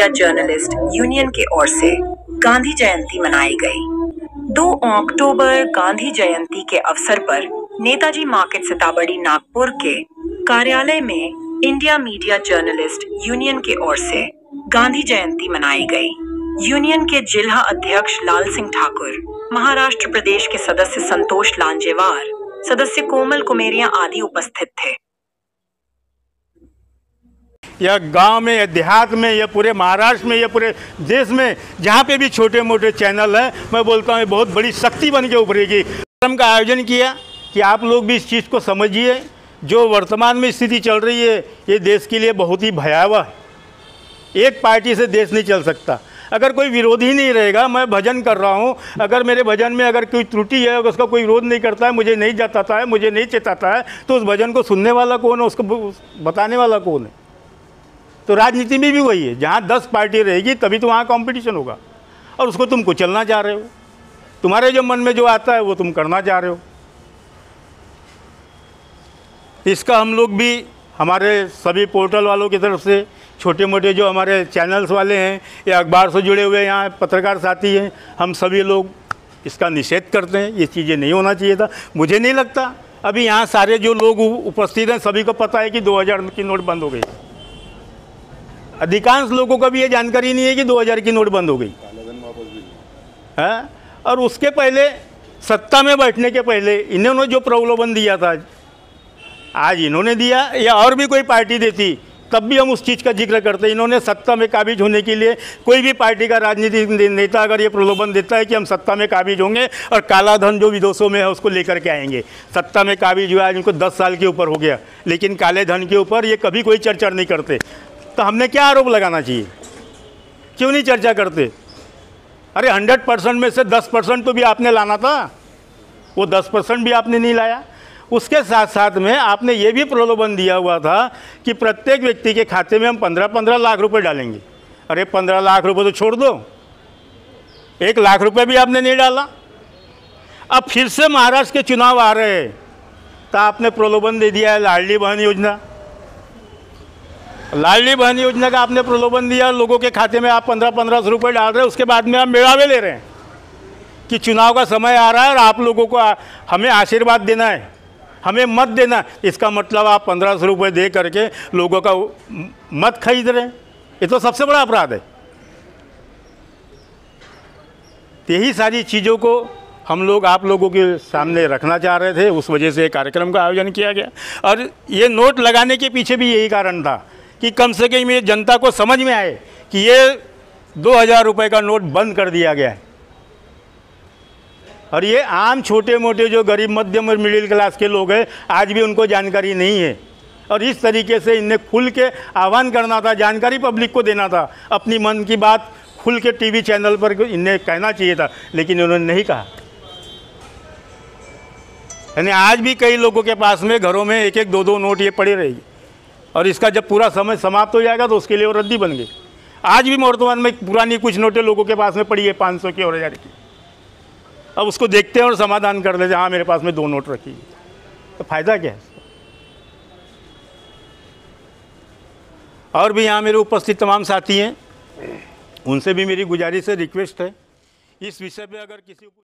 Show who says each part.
Speaker 1: Media journalist union की ओर से गांधी जयंती मनाई गई। 2 अक्टूबर गांधी जयंती के अवसर पर नेताजी मार्केट सीताबड़ी नागपुर के कार्यालय में इंडिया मीडिया जर्नलिस्ट यूनियन की ओर से गांधी जयंती मनाई गई। यूनियन के जिला अध्यक्ष लाल सिंह ठाकुर, महाराष्ट्र प्रदेश के सदस्य संतोष लांजेवार, सदस्य कोमल कुमेरिया आदि उपस्थित थे।
Speaker 2: या गांव में या देहात में या पूरे महाराष्ट्र में या पूरे देश में जहाँ पे भी छोटे मोटे चैनल हैं, मैं बोलता हूँ बहुत बड़ी शक्ति बन के उभरेगी। कार्यक्रम का आयोजन किया कि आप लोग भी इस चीज़ को समझिए। जो वर्तमान में स्थिति चल रही है ये देश के लिए बहुत ही भयावह है। एक पार्टी से देश नहीं चल सकता। अगर कोई विरोधी नहीं रहेगा, मैं भजन कर रहा हूँ, अगर मेरे भजन में अगर कोई त्रुटि है, अगर उसका कोई विरोध नहीं करता है, मुझे नहीं जताता है, मुझे नहीं चेताता है, तो उस भजन को सुनने वाला कौन है, उसको बताने वाला कौन है? तो राजनीति में भी वही है, जहाँ 10 पार्टी रहेगी तभी तो वहाँ कंपटीशन होगा, और उसको तुम कुचलना चाह रहे हो। तुम्हारे जो मन में जो आता है वो तुम करना चाह रहे हो। इसका हम लोग भी हमारे सभी पोर्टल वालों की तरफ से, छोटे मोटे जो हमारे चैनल्स वाले हैं या अखबार से जुड़े हुए यहाँ पत्रकार साथी हैं, हम सभी लोग इसका निषेध करते हैं। ये चीज़ें नहीं होना चाहिए था। मुझे नहीं लगता अभी यहाँ सारे जो लोग उपस्थित हैं सभी को पता है कि 2000 की नोट बंद हो गई। अधिकांश लोगों को भी ये जानकारी नहीं है कि 2000 की नोट बंद हो गई है। और उसके पहले सत्ता में बैठने के पहले इन्होंने जो प्रलोभन दिया था, आज इन्होंने दिया या और भी कोई पार्टी देती तब भी हम उस चीज़ का जिक्र करते। इन्होंने सत्ता में काबिज होने के लिए, कोई भी पार्टी का राजनीतिक नेता अगर ये प्रलोभन देता है कि हम सत्ता में काबिज होंगे और काला धन जो विदेशों में है उसको लेकर के आएंगे। सत्ता में काबिज हुआ, आज इनको 10 साल के ऊपर हो गया, लेकिन काले धन के ऊपर ये कभी कोई चर्चा नहीं करते। तो हमने क्या आरोप लगाना चाहिए? क्यों नहीं चर्चा करते? अरे 100% में से 10% तो भी आपने लाना था, वो 10% भी आपने नहीं लाया। उसके साथ साथ में आपने ये भी प्रलोभन दिया हुआ था कि प्रत्येक व्यक्ति के खाते में हम 15-15 लाख रुपए डालेंगे। अरे 15 लाख रुपए तो छोड़ दो, 1 लाख रुपए भी आपने नहीं डाला। अब फिर से महाराष्ट्र के चुनाव आ रहे हैं तो आपने प्रलोभन दे दिया है लाडली बहन योजना। लाडली बहन योजना का आपने प्रलोभन दिया, लोगों के खाते में आप 1500 रुपये डाल रहे हैं। उसके बाद में आप मेड़ावे ले रहे हैं कि चुनाव का समय आ रहा है और आप लोगों को हमें आशीर्वाद देना है, हमें मत देना। इसका मतलब आप 1500 रुपये दे करके लोगों का मत खरीद रहे हैं। ये तो सबसे बड़ा अपराध है। यही सारी चीज़ों को हम लोग आप लोगों के सामने रखना चाह रहे थे, उस वजह से कार्यक्रम का आयोजन किया गया। और ये नोट लगाने के पीछे भी यही कारण था कि कम से कम ये जनता को समझ में आए कि ये 2000 रुपये का नोट बंद कर दिया गया है। और ये आम छोटे मोटे जो गरीब मध्यम और मिडिल क्लास के लोग हैं, आज भी उनको जानकारी नहीं है। और इस तरीके से इन्हें खुल के आह्वान करना था, जानकारी पब्लिक को देना था, अपनी मन की बात खुल के टीवी चैनल पर इन्हें कहना चाहिए था, लेकिन उन्होंने नहीं कहा। यानी आज भी कई लोगों के पास में घरों में 1-1, 2-2 नोट ये पड़ी रहेगी, और इसका जब पूरा समय समाप्त हो जाएगा तो उसके लिए वो रद्दी बन गई। आज भी वर्तमान में पुरानी कुछ नोटें लोगों के पास में पड़ी है, 500 की और 1000 की। अब उसको देखते हैं और समाधान कर देते हैं, हाँ मेरे पास में 2 नोट रखी, तो फ़ायदा क्या है? और भी यहाँ मेरे उपस्थित तमाम साथी हैं, उनसे भी मेरी गुजारिश है, रिक्वेस्ट है, इस विषय पे अगर किसी